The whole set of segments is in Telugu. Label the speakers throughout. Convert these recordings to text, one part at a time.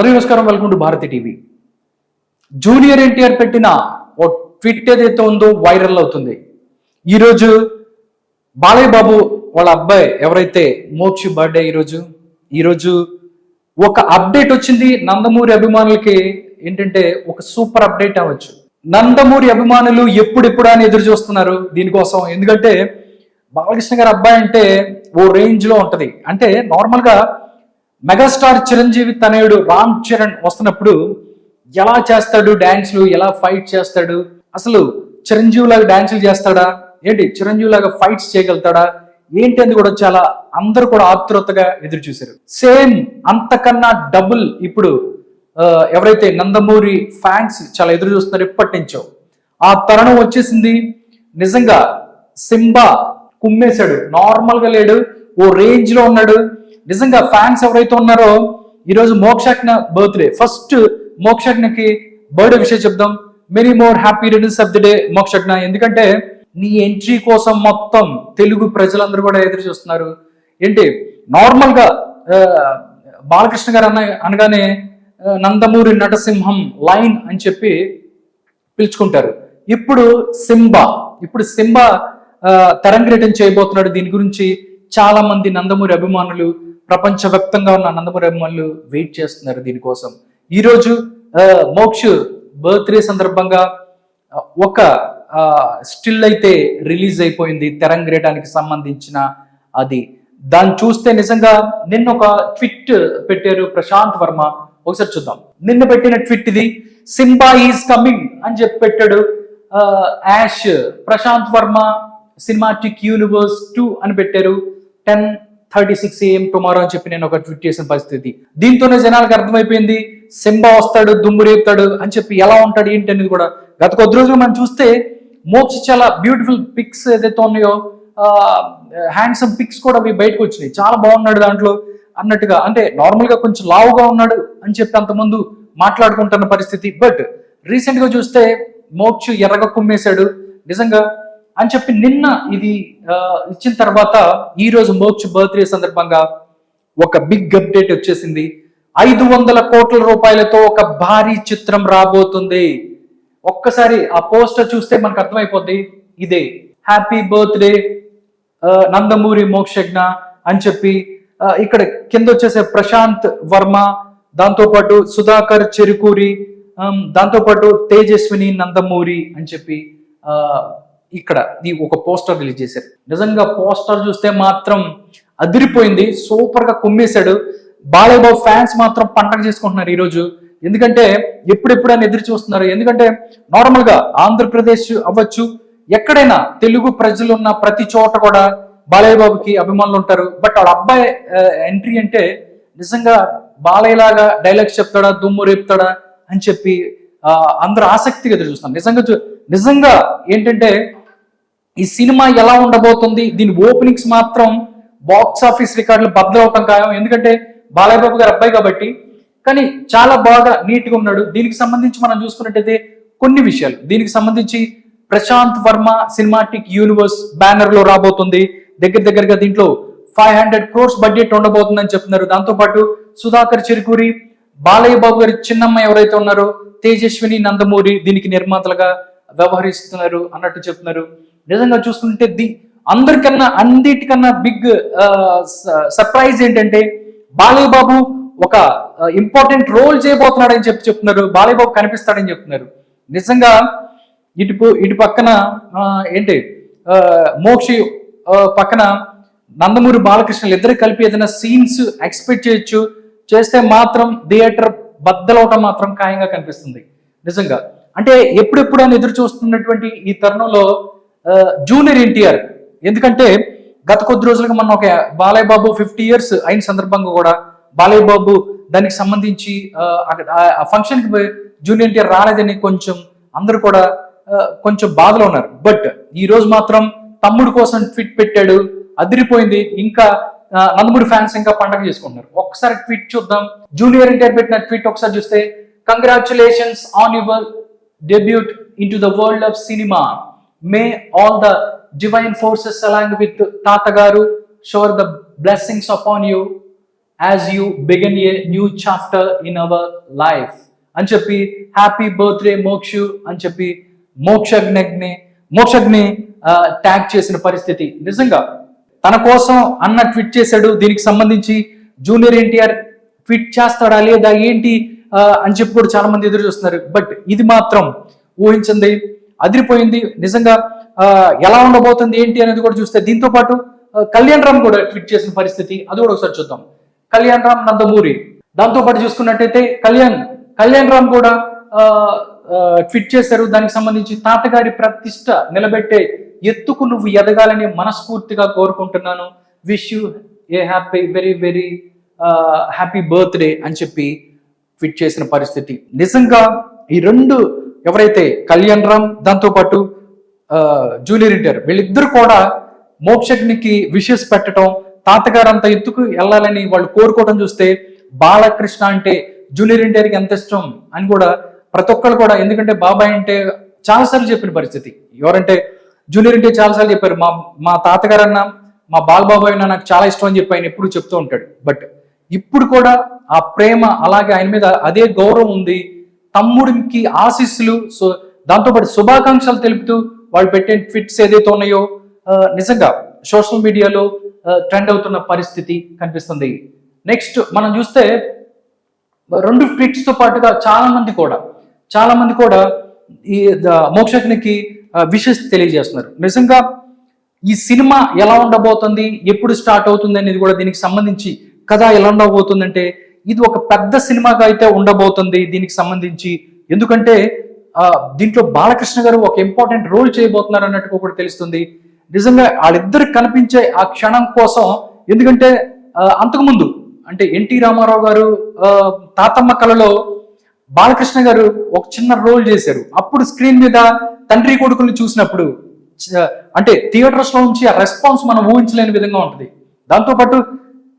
Speaker 1: అందరికీ నమస్కారం. Welcome to Bharati TV. Junior NTR పెట్టిన ఓ ట్వీట్ ఏదైతే ఉందో వైరల్ అవుతుంది. ఈరోజు బాలయ్య బాబు వాళ్ళ అబ్బాయి ఎవరైతే మోక్షి బర్త్డే ఈరోజు ఒక అప్డేట్ వచ్చింది. నందమూరి అభిమానులకి ఏంటంటే ఒక సూపర్ అప్డేట్ అవ్వచ్చు. నందమూరి అభిమానులు ఎప్పుడెప్పుడు అని ఎదురు చూస్తున్నారు దీనికోసం. ఎందుకంటే బాలకృష్ణ గారి అబ్బాయి అంటే ఓ రేంజ్ లో ఉంటది. అంటే నార్మల్ గా మెగాస్టార్ చిరంజీవి తనయుడు రామ్ చరణ్ వస్తున్నప్పుడు ఎలా చేస్తాడు డాన్స్లు, ఎలా ఫైట్ చేస్తాడు, అసలు చిరంజీవి లాగా డాన్సులు చేస్తాడా ఏంటి, చిరంజీవి లాగా ఫైట్స్ చేయగలుగుతాడా ఏంటి అని కూడా చాలా అందరూ కూడా ఆతృతగా ఎదురు చూశారు. సేమ్ అంతకన్నా డబుల్ ఇప్పుడు ఎవరైతే నందమూరి ఫ్యాన్స్ చాలా ఎదురు చూస్తున్నారు ఎప్పటి నుంచో. ఆ తరుణం వచ్చేసింది. నిజంగా సింబా కుమ్మేశాడు, నార్మల్ గా లేడు, ఓ రేంజ్ లో ఉన్నాడు. నిజంగా ఫ్యాన్స్ ఎవరైతే ఉన్నారో ఈరోజు మోక్షజ్ఞ బర్త్డే, ఫస్ట్ మోక్షజ్ఞకి బర్త్డే విషయం చెప్దాం. Many more happy returns of the day Mokshagna. ఎందుకంటే నీ ఎంట్రీ కోసం మొత్తం తెలుగు ప్రజలందరూ కూడా ఎదురు చూస్తున్నారు. ఏంటి నార్మల్ గా బాలకృష్ణ గారు అనగానే నందమూరి నటసింహం లైన్ అని చెప్పి పిలుచుకుంటారు. ఇప్పుడు సింబా తరంగేటం చేయబోతున్నాడు. దీని గురించి చాలా మంది నందమూరి అభిమానులు, ప్రపంచవ్యాప్తంగా ఉన్న నందమూరి అభిమానులు వెయిట్ చేస్తున్నారు దీనికోసం. ఈరోజు మోక్ష్ బర్త్డే సందర్భంగా ఒక స్టిల్ అయితే రిలీజ్ అయిపోయింది తెరంగేటానికి సంబంధించిన. దాన్ని చూస్తే నిజంగా నిన్న ఒక ట్వీట్ పెట్టారు ప్రశాంత్ వర్మ. ఒకసారి చూద్దాం. నిన్న పెట్టిన ట్వీట్ ఇది. సింబా ఈజ్ కమింగ్ అని చెప్పి పెట్టాడు. Hash Prasanth Varma cinematic universe 2 అని పెట్టారు. 10:36 AM టుమారో అని చెప్పి నేను ఒక ట్వీట్ చేసిన పరిస్థితి. దీంతోనే జనాలకు అర్థమైపోయింది సింబా వస్తాడు, దుమ్ము రేపుతాడు అని చెప్పి. ఎలా ఉంటాడు ఏంటి అనేది కూడా గత కొద్ది రోజులు మనం చూస్తే మోక్ష చాలా బ్యూటిఫుల్ పిక్స్ ఏదైతే ఉన్నాయో, హ్యాండ్సమ్ పిక్స్ కూడా అవి బయటకు వచ్చినాయి. చాలా బాగున్నాడు దాంట్లో అన్నట్టుగా. అంటే నార్మల్ గా కొంచెం లావుగా ఉన్నాడు అని చెప్పి అంతకుముందు మాట్లాడుకుంటున్న పరిస్థితి. బట్ రీసెంట్ గా చూస్తే మోక్ష ఎర్రగా కుమ్మేశాడు నిజంగా అని చెప్పి నిన్న ఇది ఇచ్చిన తర్వాత ఈ రోజు మోక్ష బర్త్డే సందర్భంగా ఒక బిగ్ అప్డేట్ వచ్చేసింది. 500 కోట్ల రూపాయలతో ఒక భారీ చిత్రం రాబోతుంది. ఒక్కసారి ఆ పోస్టర్ చూస్తే మనకు అర్థమైపోద్ది. ఇదే హ్యాపీ బర్త్డే నందమూరి మోక్షజ్ఞ అని చెప్పి ఇక్కడ కింద వచ్చేసే ప్రశాంత్ వర్మ, దాంతోపాటు సుధాకర్ చెరుకూరి, దాంతోపాటు తేజస్విని నందమూరి అని చెప్పి ఇక్కడ ఒక పోస్టర్ రిలీజ్ చేశారు. నిజంగా పోస్టర్ చూస్తే మాత్రం అదిరిపోయింది, సూపర్ గా కుమ్మేశాడు. బాలయ్య బాబు ఫ్యాన్స్ మాత్రం పండగ చేసుకుంటున్నారు ఈరోజు. ఎందుకంటే ఎప్పుడెప్పుడు అని ఎదురు చూస్తున్నారు. ఎందుకంటే నార్మల్ గా ఆంధ్రప్రదేశ్ అవ్వచ్చు, ఎక్కడైనా తెలుగు ప్రజలు ఉన్న ప్రతి చోట కూడా బాలయ్య బాబుకి అభిమానులు ఉంటారు. బట్ వాళ్ళ అబ్బాయి ఎంట్రీ అంటే నిజంగా బాలయ్య లాగా డైలాగ్స్ చెప్తాడా, దుమ్ము రేపుతాడా అని చెప్పి అందరూ ఆసక్తిగా ఎదురు చూస్తున్నారు. నిజంగా ఏంటంటే ఈ సినిమా ఎలా ఉండబోతుంది, దీని ఓపెనింగ్స్ మాత్రం బాక్స్ ఆఫీస్ రికార్డులు బద్దలవటం ఖాయం. ఎందుకంటే బాలయ్య బాబు గారి అబ్బాయి కాబట్టి. కానీ చాలా బాగా నీట్ గా ఉన్నాడు. దీనికి సంబంధించి మనం చూసుకున్నట్టయితే కొన్ని విషయాలు, దీనికి సంబంధించి Prasanth Varma cinematic universe banner లో రాబోతుంది. దగ్గరగా దీంట్లో 500 crores బడ్జెట్ ఉండబోతుందని చెప్తున్నారు. దాంతోపాటు సుధాకర్ చెరుకూరి, బాలయ్య బాబు గారి చిన్నమ్మ ఎవరైతే ఉన్నారో తేజస్విని నందమూరి దీనికి నిర్మాతలుగా వ్యవహరిస్తున్నారు అన్నట్టు చెప్తున్నారు. నిజంగా చూసుకుంటే అన్నిటికన్నా బిగ్ సర్ప్రైజ్ ఏంటంటే బాలయ్య బాబు ఒక ఇంపార్టెంట్ రోల్ చేయబోతున్నాడని చెప్తున్నారు. బాలయ్య బాబు కనిపిస్తాడని చెప్తున్నారు. నిజంగా ఇటు పక్కన ఏంటి మోక్షి పక్కన నందమూరి బాలకృష్ణలు ఇద్దరు కలిపి ఏదైనా సీన్స్ ఎక్స్పెక్ట్ చేయొచ్చు. చేస్తే మాత్రం థియేటర్ బద్దలవటం మాత్రం ఖాయంగా కనిపిస్తుంది. నిజంగా అంటే ఎప్పుడెప్పుడు అని ఎదురు చూస్తున్నటువంటి ఈ తరుణంలో జూనియర్ ఎన్టీఆర్, ఎందుకంటే గత కొద్ది రోజులుగా మనం ఒక బాలయ్య బాబు 50 years అయిన సందర్భంగా కూడా బాలయ్య బాబు దానికి సంబంధించి ఆ ఫంక్షన్ కి జూనియర్ ఎన్టీఆర్ రాలేదని కొంచెం అందరూ కూడా కొంచెం బాధలో ఉన్నారు. బట్ ఈ రోజు మాత్రం తమ్ముడు కోసం ట్వీట్ పెట్టాడు, అదిరిపోయింది. ఇంకా నందమూరి ఫ్యాన్స్ ఇంకా పండగ చేసుకుంటున్నారు. ఒకసారి ట్వీట్ చూద్దాం. జూనియర్ ఎన్టీఆర్ పెట్టిన ట్వీట్ ఒకసారి చూస్తే, congratulations on your debut in to the world of cinema. May all the divine forces along with Tatagaru shower the blessings upon you as you begin a new chapter in our life అని చెప్పి హ్యాపీ బర్త్డే మోక్షు అని చెప్పి మోక్షజ్ఞని ట్యాగ్ చేసిన పరిస్థితి. నిజంగా తన కోసం అన్న ట్వీట్ చేశాడు. దీనికి సంబంధించి జూనియర్ ఎన్టీఆర్ ట్వీట్ చేస్తాడా లేదా ఏంటి అని చెప్పి కూడా చాలా మంది ఎదురు చూస్తున్నారు. బట్ ఇది మాత్రం ఊహించింది, అదిరిపోయింది. నిజంగా ఎలా ఉండబోతుంది ఏంటి అనేది కూడా చూస్తే దీంతో పాటు కళ్యాణ్ రామ్ కూడా ట్వీట్ చేసిన పరిస్థితి, అది కూడా ఒకసారి చూద్దాం. కళ్యాణ్ రామ్, నందమూరి, దాంతో పాటు చూసుకున్నట్టయితే కళ్యాణ్ రామ్ కూడా ట్వీట్ చేశారు. దానికి సంబంధించి తాతగారి ప్రతిష్ట నిలబెట్టే ఎత్తుకు నువ్వు ఎదగాలని మనస్ఫూర్తిగా కోరుకుంటున్నాను, wish you a very very happy birthday అని చెప్పి ట్వీట్ చేసిన పరిస్థితి. నిజంగా ఈ రెండు ఎవరైతే కళ్యాణ్ రామ్ దాంతో పాటు జూనియర్ ఎన్టీఆర్ వీళ్ళిద్దరు కూడా మోక్షజ్ఞకి విషెస్ పెట్టడం, తాతగారు అంత ఎత్తుకు వెళ్ళాలని వాళ్ళు కోరుకోవడం చూస్తే బాలకృష్ణ అంటే జూనియర్ ఎన్టీఆర్కి ఎంత ఇష్టం అని కూడా ప్రతి ఒక్కరు కూడా, ఎందుకంటే బాబాయ్ అంటే చాలాసార్లు చెప్పిన పరిస్థితి. ఎవరంటే జూనియర్ ఎన్టీఆర్ చాలాసార్లు చెప్పారు, మా తాతగారు అన్న మా బాలబాబాయ్ అన్న నాకు చాలా ఇష్టం అని చెప్పి ఆయన ఎప్పుడు చెప్తూ ఉంటాడు. బట్ ఇప్పుడు కూడా ఆ ప్రేమ అలాగే ఆయన మీద అదే గౌరవం ఉంది. తమ్ముడికి ఆశీస్సులు, సో దాంతోపాటు శుభాకాంక్షలు తెలుపుతూ వాళ్ళు పెట్టే ట్వీట్స్ ఏదైతే ఉన్నాయో నిజంగా సోషల్ మీడియాలో ట్రెండ్ అవుతున్న పరిస్థితి కనిపిస్తుంది. నెక్స్ట్ మనం చూస్తే రెండు ట్వీట్స్ తో పాటుగా చాలా మంది కూడా ఈ మోక్షజ్ఞకి విషెస్ తెలియజేస్తున్నారు. నిజంగా ఈ సినిమా ఎలా ఉండబోతుంది, ఎప్పుడు స్టార్ట్ అవుతుంది అనేది కూడా దీనికి సంబంధించి కథ ఎలా ఉండబోతుందంటే ఇది ఒక పెద్ద సినిమాగా అయితే ఉండబోతుంది దీనికి సంబంధించి. ఎందుకంటే దీంట్లో బాలకృష్ణ గారు ఒక ఇంపార్టెంట్ రోల్ చేయబోతున్నారు అన్నట్టు కూడా తెలుస్తుంది. నిజంగా వాళ్ళిద్దరు కనిపించే ఆ క్షణం కోసం, ఎందుకంటే అంతకుముందు అంటే ఎన్టీ రామారావు గారు తాతమ్మ కళలో బాలకృష్ణ గారు ఒక చిన్న రోల్ చేశారు. అప్పుడు స్క్రీన్ మీద తండ్రి కొడుకుని చూసినప్పుడు అంటే థియేటర్స్ లో నుంచి ఆ రెస్పాన్స్ మనం ఊహించలేని విధంగా ఉంటుంది. దాంతోపాటు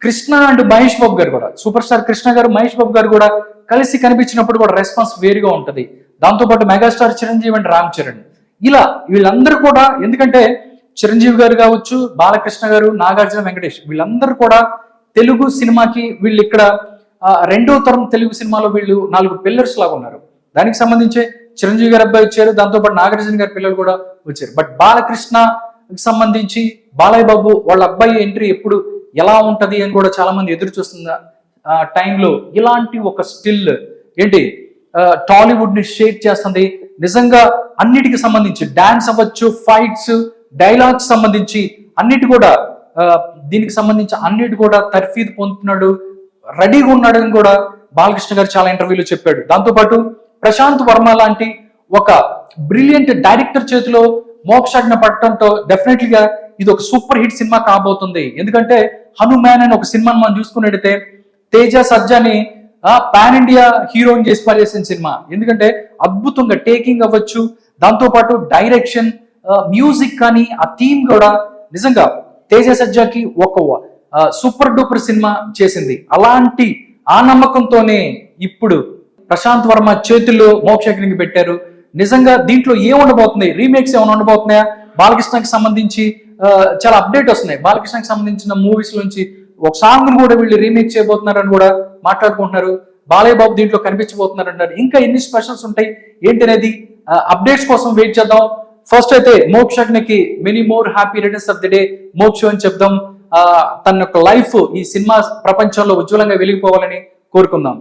Speaker 1: కృష్ణ అండ్ మహేష్ బాబు గారు కూడా, సూపర్ స్టార్ కృష్ణ గారు మహేష్ బాబు గారు కూడా కలిసి కనిపించినప్పుడు కూడా రెస్పాన్స్ వేరుగా ఉంటుంది. దాంతోపాటు మెగాస్టార్ చిరంజీవి అండ్ రామ్ చరణ్, ఇలా వీళ్ళందరూ కూడా, ఎందుకంటే చిరంజీవి గారు కావచ్చు, బాలకృష్ణ గారు, నాగార్జున, వెంకటేష్ వీళ్ళందరూ కూడా తెలుగు సినిమాకి వీళ్ళు ఇక్కడ రెండో తరం తెలుగు సినిమాలో వీళ్ళు 4 పిల్లర్స్ లాగా ఉన్నారు. దానికి సంబంధించి చిరంజీవి గారు అబ్బాయి వచ్చారు, దాంతోపాటు నాగార్జున గారి పిల్లలు కూడా వచ్చారు. బట్ బాలకృష్ణకి సంబంధించి బాలయ్య బాబు వాళ్ళ అబ్బాయి ఎంట్రీ ఎప్పుడు ఎలా ఉంటది అని కూడా చాలా మంది ఎదురు చూస్తున్న టైంలో ఇలాంటి ఒక స్టిల్ ఏంటి టాలీవుడ్ ని షేక్ చేస్తుంది. నిజంగా అన్నిటికి సంబంధించి డాన్స్ అవ్వచ్చు, ఫైట్స్, డైలాగ్స్ సంబంధించి అన్నిటి కూడా దీనికి సంబంధించి అన్నిటి కూడా తర్ఫీదు పొందుతున్నాడు, రెడీగా ఉన్నాడని కూడా బాలకృష్ణ గారు చాలా ఇంటర్వ్యూలో చెప్పాడు. దాంతోపాటు ప్రశాంత్ వర్మ లాంటి ఒక బ్రిలియంట్ డైరెక్టర్ చేతిలో మోక్షజ్ఞ పడటంతో డెఫినెట్లీగా ఇది ఒక సూపర్ హిట్ సినిమా కాబోతుంది. ఎందుకంటే హనుమాన్ అని ఒక సినిమాని మనం చూసుకున్నట్టయితే తేజ సజ్జాని పాన్ ఇండియా హీరోని చేసి పనిచేసిన సినిమా. ఎందుకంటే అద్భుతంగా టేకింగ్ అవ్వచ్చు, దాంతోపాటు డైరెక్షన్, మ్యూజిక్ కానీ ఆ థీమ్ కూడా నిజంగా తేజ సజ్జాకి ఒక సూపర్ డూపర్ సినిమా చేసింది. అలాంటి ఆ నమ్మకంతోనే ఇప్పుడు ప్రశాంత్ వర్మ చేతుల్లో మోక్షజ్ఞకి పెట్టారు. నిజంగా దీంట్లో ఏం ఉండబోతుంది, రీమేక్స్ ఏమైనా ఉండబోతున్నాయా, బాలకృష్ణకి సంబంధించి చాలా అప్డేట్ వస్తున్నాయి. బాలకృష్ణకి సంబంధించిన మూవీస్ నుంచి ఒక సాంగ్ కూడా వీళ్ళు రీమేక్ చేయబోతున్నారని కూడా మాట్లాడుకుంటున్నారు. బాలయ్య బాబు దీంట్లో కనిపించబోతున్నారు అంటారు. ఇంకా ఎన్ని స్పెషల్స్ ఉంటాయి ఏంటి అనేది అప్డేట్స్ కోసం వెయిట్ చేద్దాం. ఫస్ట్ అయితే మోక్షజ్ఞకి many more happy returns of the day Moksha అని చెప్దాం. తన యొక్క లైఫ్ ఈ సినిమా ప్రపంచంలో ఉజ్వలంగా వెలిగిపోవాలని కోరుకుందాం.